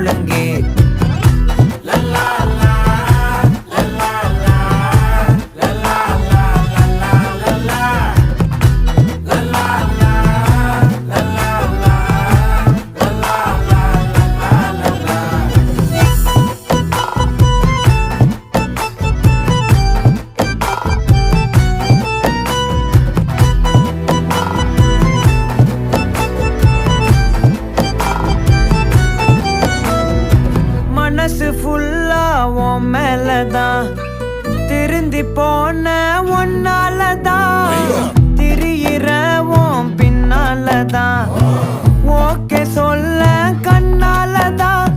ஒழுங்கே. மனசு ஃபுல்லா உன் மேலதான், திருந்தி போன ஒன்னாலதான், திரியிற உன் பின்னாலதான், ஓகே சொல்ல கண்ணாலதான்,